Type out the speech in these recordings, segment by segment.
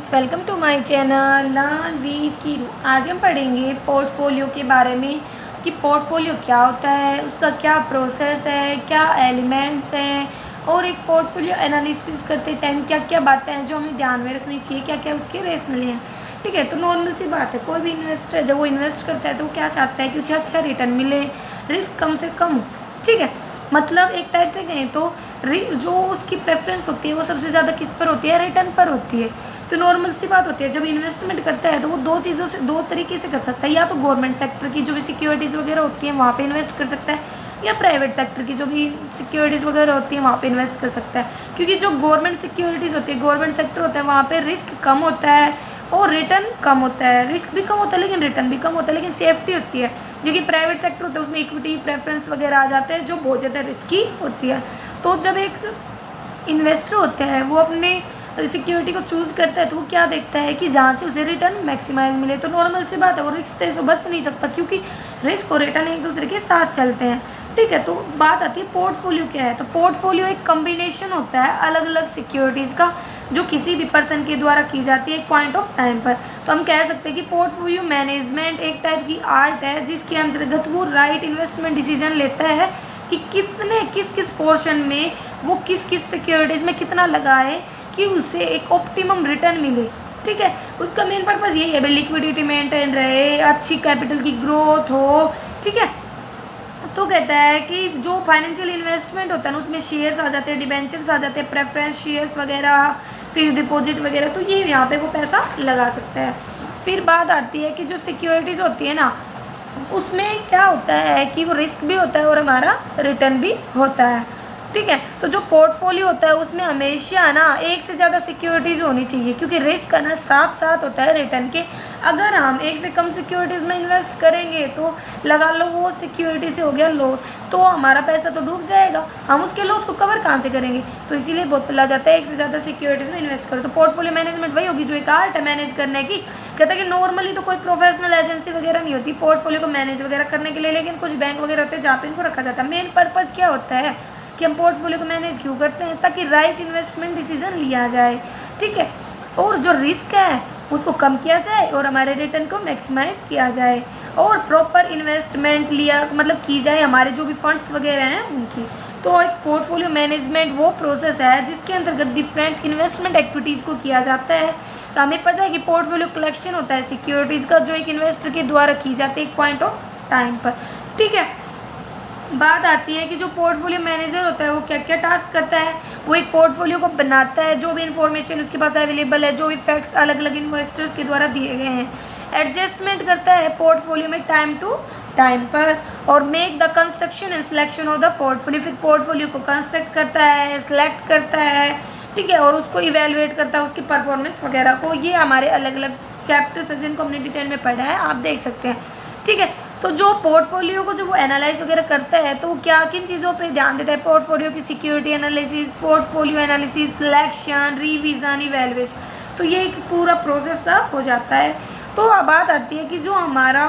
Friends, welcome to my channel learn with Keeru. आज हम पढ़ेंगे पोर्टफोलियो के बारे में कि पोर्टफोलियो क्या होता है, उसका क्या प्रोसेस है, क्या एलिमेंट्स हैं और एक पोर्टफोलियो एनालिसिस करते टाइम क्या क्या बातें हैं जो हमें ध्यान में रखनी चाहिए, क्या क्या उसके रेशनल हैं। ठीक है, तो नॉर्मल सी बात है, कोई भी इन्वेस्टर जब वो इन्वेस्ट करता है तो वो क्या चाहता है कि उसे अच्छा रिटर्न मिले, रिस्क कम से कम हो। ठीक है, मतलब एक टाइप से कहें तो जो उसकी प्रेफरेंस होती है वो सबसे ज़्यादा किस पर होती है, रिटर्न पर होती है। तो नॉर्मल सी बात होती है, जब इन्वेस्टमेंट करता है तो वो दो तरीके से कर सकता है, या तो गवर्नमेंट सेक्टर की जो भी सिक्योरिटीज़ वगैरह होती हैं वहाँ पे इन्वेस्ट कर सकता है, या प्राइवेट सेक्टर की जो भी सिक्योरिटीज़ वगैरह होती हैं वहाँ पे इन्वेस्ट कर सकता है। क्योंकि जो गवर्नमेंट सिक्योरिटीज़ होती है, गवर्नमेंट सेक्टर होता है, वहाँ पे रिस्क कम होता है और रिटर्न कम होता है। रिस्क भी कम होता है लेकिन रिटर्न भी कम होता है, लेकिन सेफ्टी होती है। जो कि प्राइवेट सेक्टर होता है उसमें इक्विटी प्रेफरेंस वगैरह आ जाते हैं जो बहुत ज़्यादा रिस्की होती है। तो जब एक इन्वेस्टर होता है वो अपने सिक्योरिटी को चूज़ करता है तो वो क्या देखता है कि जहाँ से उसे रिटर्न मैक्सिमाइज मिले। तो नॉर्मल सी बात है, वो रिस्क से तो बच नहीं सकता क्योंकि रिस्क और रिटर्न एक दूसरे के साथ चलते हैं। ठीक है, तो बात आती है पोर्टफोलियो क्या है। तो पोर्टफोलियो एक कम्बिनेशन होता है अलग अलग सिक्योरिटीज़ का जो किसी भी पर्सन के द्वारा की जाती है एक पॉइंट ऑफ टाइम पर। तो हम कह सकते हैं कि पोर्टफोलियो मैनेजमेंट एक टाइप की आर्ट है जिसके अंतर्गत वो राइट इन्वेस्टमेंट डिसीजन लेता है कि कितने किस किस पोर्शन में वो किस किस सिक्योरिटीज़ में कितना लगाए कि उसे एक ऑप्टिमम रिटर्न मिले। ठीक है, उसका मेन पर्पज़ यही है भाई, लिक्विडिटी मेंटेन रहे, अच्छी कैपिटल की ग्रोथ हो। ठीक है, तो कहता है कि जो फाइनेंशियल इन्वेस्टमेंट होता है ना उसमें शेयर्स आ जाते हैं, डिबेंचर्स आ जाते हैं, प्रेफरेंस शेयर्स वगैरह, फिक्स डिपॉजिट वगैरह, तो ये यहाँ पे वो पैसा लगा सकता है। फिर बात आती है कि जो सिक्योरिटीज़ होती है ना उसमें क्या होता है कि वो रिस्क भी होता है और हमारा रिटर्न भी होता है। ठीक है, तो जो पोर्टफोलियो होता है उसमें हमेशा ना एक से ज़्यादा सिक्योरिटीज़ होनी चाहिए क्योंकि रिस्क का ना साथ साथ होता है रिटर्न के। अगर हम एक से कम सिक्योरिटीज़ में इन्वेस्ट करेंगे तो लगा लो वो सिक्योरिटी से हो गया लॉस, तो हमारा पैसा तो डूब जाएगा, हम उसके लॉस को कवर कहाँ से करेंगे। तो इसीलिए बोला जाता है एक से ज़्यादा सिक्योरिटीज़ में इन्वेस्ट करो। तो पोर्टफोलियो मैनेजमेंट वही होगी जो एक आर्ट है मैनेज करने की। कहता है कि नॉर्मली तो कोई प्रोफेशनल एजेंसी वगैरह नहीं होती पोर्टफोलियो को मैनेज वगैरह करने के लिए, लेकिन कुछ बैंक वगैरह होते हैं जहाँ पे इनको रखा जाता है। मेन पर्पज़ क्या होता है कि हम पोर्टफोलियो को मैनेज क्यों करते हैं, ताकि राइट इन्वेस्टमेंट डिसीजन लिया जाए। ठीक है, और जो रिस्क है उसको कम किया जाए और हमारे रिटर्न को मैक्सिमाइज किया जाए और प्रॉपर इन्वेस्टमेंट लिया मतलब की जाए हमारे जो भी फंड्स वगैरह हैं उनकी। तो एक पोर्टफोलियो मैनेजमेंट वो प्रोसेस है जिसके अंतर्गत डिफरेंट इन्वेस्टमेंट एक्टिविटीज़ को किया जाता है। तो हमें पता है कि पोर्टफोलियो कलेक्शन होता है सिक्योरिटीज़ का जो एक इन्वेस्टर के द्वारा की जाती है एक पॉइंट ऑफ टाइम पर। ठीक है, बात आती है कि जो पोर्टफोलियो मैनेजर होता है वो क्या क्या टास्क करता है। वो एक पोर्टफोलियो को बनाता है, जो भी इन्फॉर्मेशन उसके पास अवेलेबल है, जो भी फैक्ट्स अलग अलग इन्वेस्टर्स के द्वारा दिए गए हैं, एडजस्टमेंट करता है पोर्टफोलियो में टाइम टू टाइम पर, और make the construction and selection of the portfolio. फिर पोर्टफोलियो को कंस्ट्रक्ट करता है, सिलेक्ट करता है, ठीक है, और उसको इवेलुएट करता है उसकी परफॉर्मेंस वगैरह को। ये हमारे अलग अलग चैप्टर्स हैं जिनको हमने डिटेल में पढ़ा है, आप देख सकते हैं। ठीक है, तो जो पोर्टफोलियो को जो वो एनालाइज वगैरह करता है तो क्या किन चीज़ों पे ध्यान देता है, पोर्टफोलियो की security analysis, portfolio analysis, selection, revision, evaluation. तो ये एक पूरा प्रोसेस सा हो जाता है। तो अब बात आती है कि जो हमारा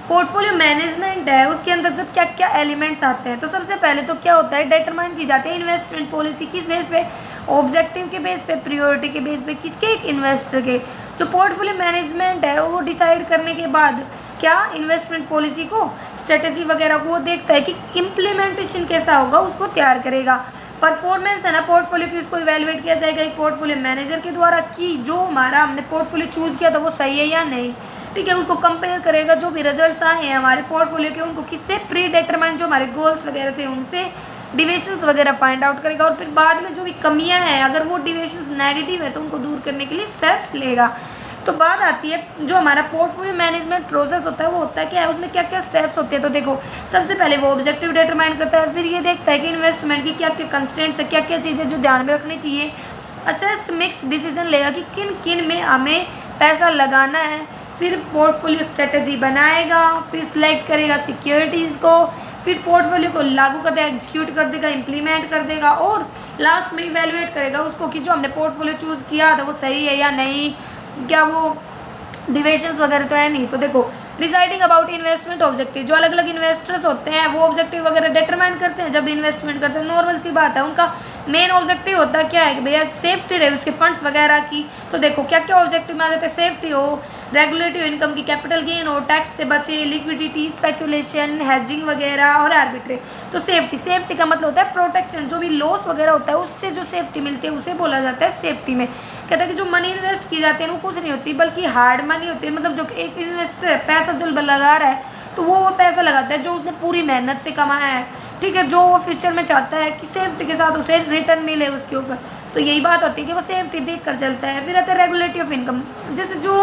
पोर्टफोलियो मैनेजमेंट है उसके अंतर्गत क्या क्या एलिमेंट्स आते हैं। तो सबसे पहले तो क्या होता है, डिटरमाइन की जाती है इन्वेस्टमेंट पॉलिसी। किस बेस पे, ऑब्जेक्टिव के बेस पे, प्रायोरिटी के बेस पे, किसके, एक इन्वेस्टर के। जो पोर्टफोलियो मैनेजमेंट है वो डिसाइड करने के बाद क्या इन्वेस्टमेंट पॉलिसी को, स्ट्रेटेजी वगैरह को वो देखता है कि इम्प्लीमेंटेशन कैसा होगा, उसको तैयार करेगा। परफॉर्मेंस है ना पोर्टफोलियो की, उसको इवेलुएट किया जाएगा एक पोर्टफोलियो मैनेजर के द्वारा कि जो हमारा हमने पोर्टफोलियो चूज़ किया था वो सही है या नहीं। ठीक है, उसको कंपेयर करेगा जो भी रिजल्ट्स आए हैं हमारे पोर्टफोलियो के उनको किससे, प्री डिटरमाइन जो हमारे गोल्स वगैरह थे उनसे, डिविएशंस वगैरह फाइंड आउट करेगा, और फिर बाद में जो भी कमियां हैं अगर वो डिविएशंस नेगेटिव है तो उनको दूर करने के लिए स्टेप्स लेगा। तो बात आती है जो हमारा पोर्टफोलियो मैनेजमेंट प्रोसेस होता है वो होता है क्या है, उसमें क्या क्या स्टेप्स होते हैं। तो देखो, सबसे पहले वो ऑब्जेक्टिव डिटरमाइन करता है, फिर ये देखता है कि इन्वेस्टमेंट की क्या क्या कंस्ट्रेंट्स है, क्या क्या चीज़ें जो ध्यान में रखनी चाहिए। असेस्ड मिक्स डिसीजन लेगा कि किन किन में हमें पैसा लगाना है, फिर पोर्टफोलियो स्ट्रेटेजी बनाएगा, फिर सिलेक्ट करेगा सिक्योरिटीज़ को, फिर पोर्टफोलियो को लागू कर देगा, एग्जीक्यूट कर देगा, इम्प्लीमेंट कर देगा, और लास्ट में इवेलुएट करेगा उसको कि जो हमने पोर्टफोलियो चूज़ किया था वो सही है या नहीं, क्या वो डिविएशंस वगैरह तो है नहीं। तो देखो, डिसाइडिंग अबाउट इन्वेस्टमेंट ऑब्जेक्टिव, जो अलग अलग इन्वेस्टर्स होते हैं वो ऑब्जेक्टिव वगैरह डिटरमाइन करते हैं जब इन्वेस्टमेंट करते हैं। नॉर्मल सी बात है, उनका मेन ऑब्जेक्टिव होता क्या है कि भैया सेफ्टी रहे उसके फंड्स वगैरह की। तो देखो क्या क्या ऑब्जेक्टिव में आ जाते हैं, सेफ्टी हो, रेगुलेटिव इनकम की, कैपिटल गेन हो, टैक्स से बचे, लिक्विडिटी, स्पेकुलेशन, हेजिंग वगैरह और आर्बिट्रेज। तो सेफ्टी का मतलब होता है प्रोटेक्शन, जो भी लॉस वगैरह होता है उससे जो सेफ्टी मिलती है उसे बोला जाता है सेफ्टी में। कहता है कि जो मनी इन्वेस्ट की जाती है वो कुछ नहीं होती बल्कि हार्ड मनी होती है, मतलब जो एक इन्वेस्टर है पैसा जो लगा रहा है तो वो पैसा लगाता है जो उसने पूरी मेहनत से कमाया है, ठीक है, जो वो फ्यूचर में चाहता है कि सेफ्टी के साथ उसे रिटर्न मिले उसके ऊपर। तो यही बात होती है कि वो सेफ्टी देख कर चलता है। फिर आता है रेगुलेटरी ऑफ इनकम, जैसे जो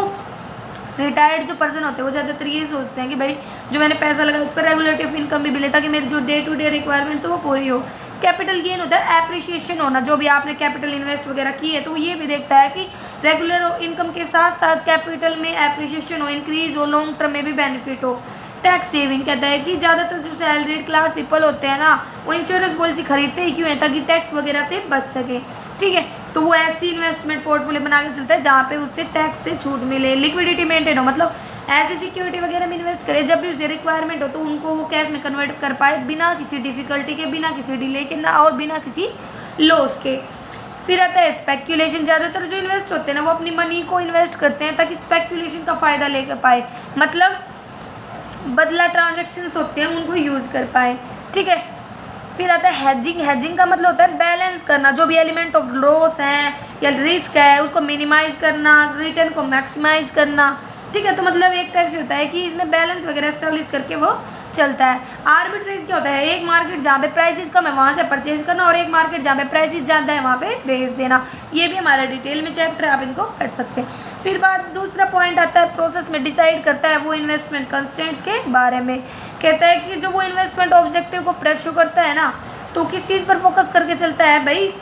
रिटायर्ड जो पर्सन होते हैं वो ज़्यादातर ये सोचते हैं कि भाई जो मैंने पैसा लगाया उस पर रेगुलेटरी ऑफ इनकम भी मिले ताकि मेरी जो डे टू डे रिक्वायरमेंट्स है वो पूरी हो। कैपिटल गेन होता है एप्रिसिएशन होना, जो भी आपने कैपिटल इन्वेस्ट वगैरह की है तो ये भी देखता है कि रेगुलर इनकम के साथ साथ कैपिटल में एप्रिसिएशन हो, इंक्रीज हो, लॉन्ग टर्म में भी बेनिफिट हो। टैक्स सेविंग कहता है कि ज़्यादातर जो सैलरीड क्लास पीपल होते हैं ना वो इंश्योरेंस पॉलिसी खरीदते ही क्यों है, ताकि टैक्स वगैरह से बच सके, ठीक है। तो वो ऐसी इन्वेस्टमेंट पोर्टफोलियो बना के चलता है जहाँ पे उससे टैक्स से छूट मिले। लिक्विडिटी मेंटेन हो, मतलब ऐसी सिक्योरिटी वगैरह में इन्वेस्ट करे जब भी उसे रिक्वायरमेंट हो तो उनको वो कैश में कन्वर्ट कर पाए बिना किसी डिफिकल्टी के, बिना किसी डिले के ना और बिना किसी लॉस के। फिर आता है स्पेक्यूलेशन, ज़्यादातर जो इन्वेस्ट होते हैं ना वो अपनी मनी को इन्वेस्ट करते हैं ताकि स्पेक्यूलेशन का फ़ायदा लेकर पाए, मतलब बदला ट्रांजेक्शन्स होते हैं उनको यूज़ कर पाए, ठीक है। फिर आता है हेजिंग का मतलब होता है बैलेंस करना, जो भी एलिमेंट ऑफ लॉस है या रिस्क है उसको मिनिमाइज करना, रिटर्न को मैक्सिमाइज करना, ठीक है। तो मतलब एक टाइप से होता है कि इसमें बैलेंस वगैरह एस्टेब्लिश करके वो चलता है। आर्बिट्रेज क्या होता है, एक मार्केट जहाँ पे प्राइसेस कम है वहाँ से परचेज करना और एक मार्केट जहाँ पे प्राइसेस ज़्यादा है वहाँ पे बेच देना। ये भी हमारा डिटेल में चैप्टर आप इनको पढ़ सकते हैं। फिर बात दूसरा पॉइंट आता है प्रोसेस में डिसाइड करता है वो इन्वेस्टमेंट कंस्ट्रेंट्स के बारे में। कहता है कि जो वो इन्वेस्टमेंट ऑब्जेक्टिव को प्रेशर करता है ना तो किस चीज़ पर फोकस करके चलता है, भाई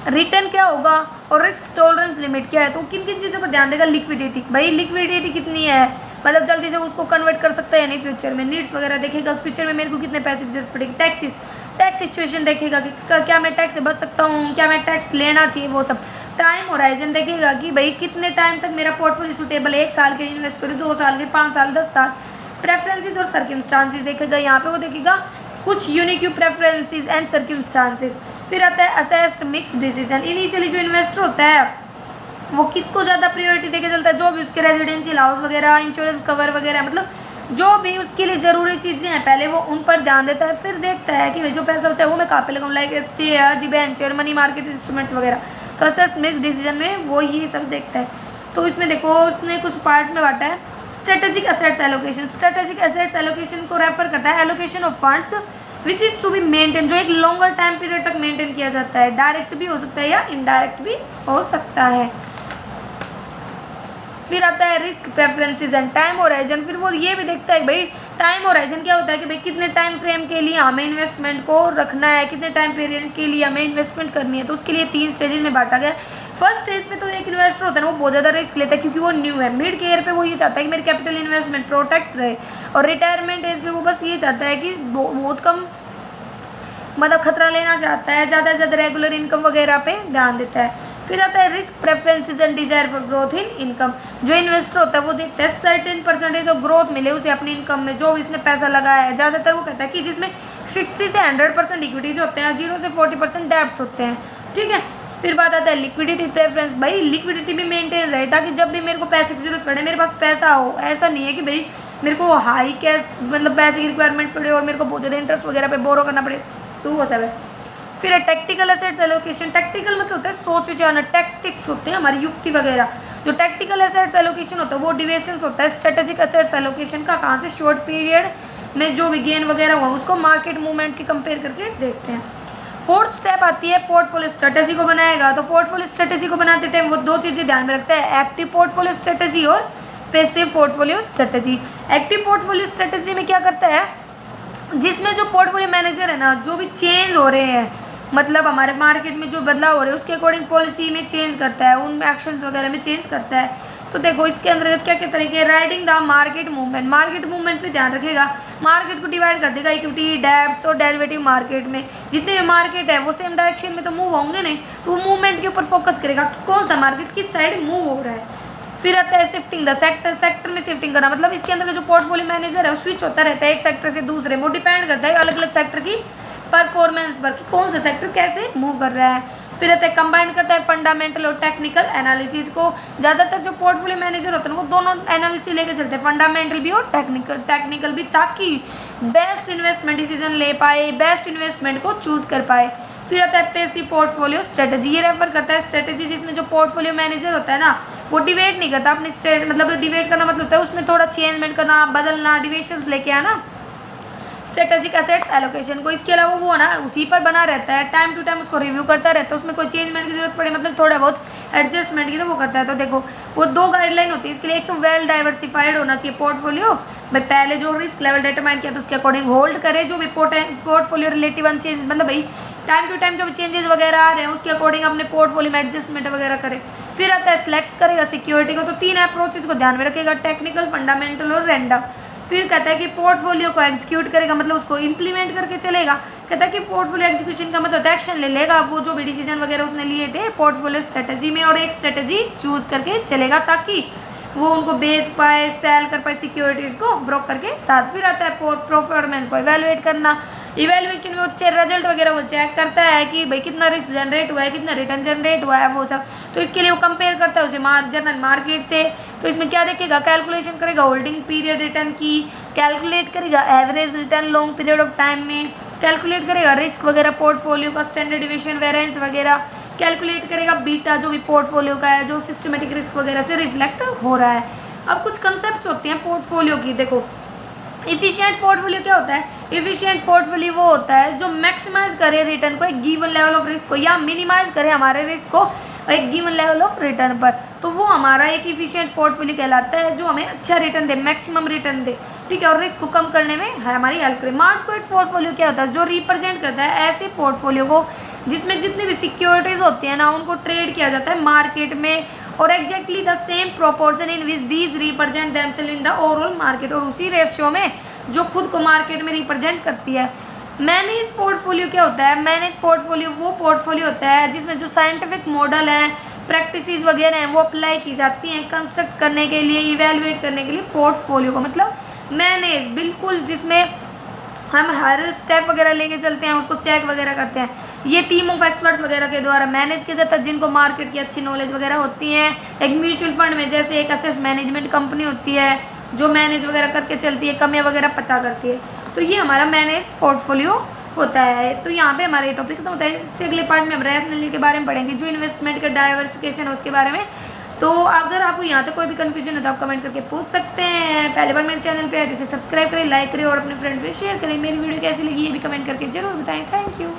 रिटर्न क्या होगा और रिस्क टॉलरेंस लिमिट क्या है। तो किन किन चीज़ों पर ध्यान देगा, लिक्विडिटी, भाई लिक्विडिटी कितनी है, मतलब जल्दी से उसको कन्वर्ट कर सकता है या नहीं फ्यूचर में, नीड्स वगैरह देखेगा फ्यूचर में मेरे को कितने पैसे की जरूरत पड़ेगी, टैक्स सिचुएशन देखेगा कि क्या मैं टैक्स से बच सकता हूँ, क्या मैं टैक्स लेना चाहिए, वो सब। टाइम होराइजन देखेगा कि भाई कितने टाइम तक मेरा पोर्टफोलियो सूटेबल है, 1 साल के इन्वेस्ट करूँ, 2 साल के, 5 साल, 10 साल। प्रेफरेंसेस और सर्कमस्टांसेस देखेगा, यहाँ पे वो देखेगा कुछ यूनिक प्रेफरेंसेस एंड सर्कमस्टांसेस। फिर आता है असेस्ड मिक्स डिसीजन, इनिशियली जो इन्वेस्टर होता है वो किसको ज़्यादा प्रायोरिटी देके चलता है, जो भी उसके रेजिडेंशियल हाउस वगैरह, इंश्योरेंस कवर वगैरह, मतलब जो भी उसके लिए ज़रूरी चीज़ें हैं पहले वो उन पर ध्यान देता है। फिर देखता है कि भाई जो पैसा बचा है वो मैं कहाँ पे लगाऊँ, like share, debenture, money market instruments वगैरह। तो असेस्ड मिक्स डिसीजन में वो ये सब देखता है। तो इसमें देखो उसने कुछ पार्ट्स में बांटा है। Strategic assets allocation, strategic assets allocation को रेफर करता है allocation of funds which is to be maintain, जो एक लॉन्गर टाइम पीरियड तक मेंटेन किया जाता है। डायरेक्ट भी हो सकता है या इनडायरेक्ट भी हो सकता है। फिर आता है risk preferences and time horizon, फिर वो ये भी देखता है भाई टाइम होराइजन क्या होता है कि भाई कितने टाइम फ्रेम के लिए हमें इन्वेस्टमेंट को रखना है, कितने टाइम पीरियड के लिए हमें इन्वेस्टमेंट करनी है। तो उसके लिए 3 स्टेजेस में बांटा गया। फर्स्ट स्टेज पे तो एक इन्वेस्टर होता है ना वो बहुत ज़्यादा रिस्क लेता है क्योंकि वो न्यू है। मिड केयर पे वो ये चाहता है कि मेरी कैपिटल इन्वेस्टमेंट प्रोटेक्ट रहे, और रिटायरमेंट एज पे वो बस ये चाहता है कि बहुत कम मतलब खतरा लेना चाहता है, ज़्यादा से ज़्यादा रेगुलर इनकम वगैरह पे ध्यान देता है। फिर आता है risk preferences and desire for growth in income, जो इन्वेस्टर होता है वो देखता है सर्टेन परसेंटेज ऑफ ग्रोथ मिले उसे अपनी इनकम में जो इसने पैसा लगाया है। ज़्यादातर वो कहता है कि जिसमें 60 से 100% इक्विटीज होते हैं, 0 से 40% डेब्ट्स होते हैं, ठीक है। फिर बात आता है लिक्विडिटी प्रेफरेंस, भाई लिक्विडिटी भी मेंटेन रहे ताकि जब भी मेरे को पैसे की जरूरत पड़े मेरे पास पैसा हो। ऐसा नहीं है कि भाई मेरे को हाई कैश मतलब पैसे की रिक्वायरमेंट पड़े और मेरे को बहुत ज़्यादा इंटरेस्ट वगैरह पे बोरो करना पड़े, तो वो सब है। फिर है टैक्टिकल एसेट्स एलोकेशन, टैक्टिकल मतलब होता है सोच विचारना, टैक्टिक्स होते हैं हमारी युक्ति वगैरह। जो टैक्टिकल एसेट्स एलोकेशन होता है वो डिविएशंस होता है स्ट्रेटेजिक एसेट्स एलोकेशन का, कहाँ से शॉर्ट पीरियड में जो भी गेन वगैरह हुआ उसको मार्केट मूवमेंट की कंपेयर करके देखते हैं। फोर्थ स्टेप आती है पोर्टफोलियो स्ट्रेटेजी को बनाएगा। तो पोर्टफोलियो स्ट्रेटेजी को बनाते टाइम वो 2 चीज़ें ध्यान में रखता है, एक्टिव पोर्टफोलियो स्ट्रेटेजी और passive portfolio strategy. Active portfolio strategy में क्या करता है, जिसमें जो पोर्टफोलियो मैनेजर है ना जो भी चेंज हो रहे हैं मतलब हमारे मार्केट में जो बदलाव हो रहे हैं उसके अकॉर्डिंग पॉलिसी में चेंज करता है, उन एक्शंस वगैरह में चेंज करता है। तो देखो इसके अंदर क्या क्या तरीके, riding the market movement, market movement पे ध्यान रखेगा, मार्केट को डिवाइड कर देगा इक्विटी, डेब्ट्स और डेरिवेटिव मार्केट में। जितने भी मार्केट है वो सेम डायरेक्शन में तो मूव होंगे नहीं, तो वो मूवमेंट के ऊपर फोकस करेगा कि कौन सा मार्केट किस साइड मूव हो रहा है। फिर आता है शिफ्टिंग द सेक्टर, सेक्टर में शिफ्टिंग करना, मतलब इसके अंदर जो पोर्टफोलियो मैनेजर है वो स्विच होता रहता है एक सेक्टर से दूसरे में, वो डिपेंड करता है अलग अलग सेक्टर की परफॉर्मेंस पर कि कौन सा सेक्टर कैसे मूव कर रहा है। फिर रहता है कंबाइन करता है फंडामेंटल और टेक्निकल एनालिसिस को। ज़्यादातर जो पोर्टफोलियो मैनेजर होते हैं वो दोनों एनालिसिस लेके चलते हैं, फंडामेंटल भी और टेक्निकल भी, ताकि बेस्ट इन्वेस्टमेंट डिसीजन ले पाए, बेस्ट इन्वेस्टमेंट को चूज कर पाए। फिर आता है पैसिव पोर्टफोलियो स्ट्रेटजी, ये रेफर करता है स्ट्रेटजी जिसमें जो पोर्टफोलियो मैनेजर होता है ना वो डिवेट नहीं करता अपनी मतलब डिवेट करना मतलब होता है उसमें थोड़ा चेंजमेंट करना, बदलना, डिविएशंस लेके आना स्ट्रेटेजिक एसेट्स एलोकेशन को। इसके अलावा वो ना उसी पर बना रहता है, टाइम टू टाइम उसको रिव्यू करता रहता है, उसमें कोई चेंजमेंट की जरूरत पड़े मतलब थोड़ा बहुत एडजस्टमेंट की तो वो करता है। तो देखो वो 2 गाइडलाइन होती है इसके लिए, एक तो वेल डाइवर्सिफाइड होना चाहिए पोर्टफोलियो, भाई पहले जो रिस्क लेवल डिटरमाइन किया तो उसके अकॉर्डिंग होल्ड करे, जो भी पोर्टफोलियो रिलेटिव अनचेंज मतलब भाई टाइम टू टाइम जो चेंजेस वगैरह आ रहे हैं उसके अकॉर्डिंग अपने पोर्टफोलियो में एडजस्टमेंट वगैरह करे। फिर आता है सिलेक्ट करेगा सिक्योरिटी को, तो 3 अप्रोचेस को ध्यान में रखेगा, टेक्निकल, फंडामेंटल और रैंडम। फिर कहता है कि पोर्टफोलियो को एग्जीक्यूट करेगा मतलब उसको इंप्लीमेंट करके चलेगा। कहता है कि पोर्टफोलियो एग्जीक्यूशन का मतलब एक्शन ले लेगा, वो जो भी डिसीजन वगैरह उसने लिए थे पोर्टफोलियो स्ट्रेटजी में, और एक स्ट्रेटजी चूज करके चलेगा ताकि वो उनको बेच पाए, सेल कर पाए सिक्योरिटीज को ब्रोकर के साथ। फिर आता है परफॉर्मेंस को इवेलुएट करना, इवेल्युएशन में वो रिजल्ट वगैरह वो चेक करता है कि भाई कितना रिस्क जनरेट हुआ है, कितना रिटर्न जनरेट हुआ है वो सब। तो इसके लिए वो कंपेयर करता है उसे जनरल मार्केट से। तो इसमें क्या देखेगा, कैलकुलेशन करेगा होल्डिंग पीरियड रिटर्न की, कैलकुलेट करेगा average return long period of time में, कैलकुलेट करेगा रिस्क वगैरह पोर्टफोलियो का, स्टैंडर्ड डिविएशन, वेरिएंस वगैरह, कैलकुलेट करेगा बीटा जो भी पोर्टफोलियो का है जो सिस्टमेटिक रिस्क वगैरह से रिफ्लेक्ट हो रहा है। अब कुछ कंसेप्ट होते हैं पोर्टफोलियो की। देखो इफिशिएंट पोर्टफोलियो क्या होता है, इफिशिएंट पोर्टफोलियो वो होता है जो मैक्सिमाइज करे रिटर्न को एक गिवन लेवल ऑफ रिस्क को, या मिनिमाइज करे हमारे रिस्क को एक गिवन लेवल ऑफ रिटर्न पर, तो वो हमारा एक इफिशिएंट पोर्टफोलियो कहलाता है जो हमें अच्छा रिटर्न दे, मैक्सिमम रिटर्न दे, ठीक है, और रिस्क को कम करने में हमारी हेल्प करे। मार्केट पोर्टफोलियो क्या होता है, जो रिप्रेजेंट करता है ऐसे पोर्टफोलियो को जिसमें जितनी भी सिक्योरिटीज होती है ना उनको ट्रेड किया जाता है मार्केट में, और exactly the same proportion in which these represent themselves in the overall market, और उसी रेशियो में जो खुद को मार्केट में रिप्रेजेंट करती है। मैनेज पोर्टफोलियो क्या होता है, मैनेज पोर्टफोलियो वो पोर्टफोलियो होता है जिसमें जो साइंटिफिक मॉडल है, प्रैक्टिसेस वगैरह हैं वो अप्लाई की जाती हैं कंस्ट्रक्ट करने के लिए, इवेलुएट करने के लिए पोर्टफोलियो को, मतलब मैनेज बिल्कुल जिसमें हम हर स्टेप वगैरह लेके चलते हैं, उसको चेक वगैरह करते हैं। ये टीम ऑफ एक्सपर्ट्स वगैरह के द्वारा मैनेज किया जाता है जिनको मार्केट की अच्छी नॉलेज वगैरह होती है। एक म्यूचुअल फंड में जैसे एक एसेट मैनेजमेंट कंपनी होती है जो मैनेज वगैरह करके चलती है, कमियां वगैरह पता करती है, तो ये हमारा मैनेज पोर्टफोलियो होता है। तो यहाँ पे हमारे टॉपिक खत्म होता है। इससे अगले पार्ट में हम रैशनल के बारे में पढ़ेंगे, जो इन्वेस्टमेंट का डाइवर्सिफिकेशन है उसके बारे में। तो अगर आपको यहाँ तक कोई भी कन्फ्यूजन है तो आप कमेंट करके पूछ सकते हैं। पहले बार मेरे चैनल पे है तो इसे सब्सक्राइब करें, लाइक करें और अपने फ्रेंड्स में शेयर करें। मेरी वीडियो कैसी लगी ये भी कमेंट करके जरूर बताएं। Thank you.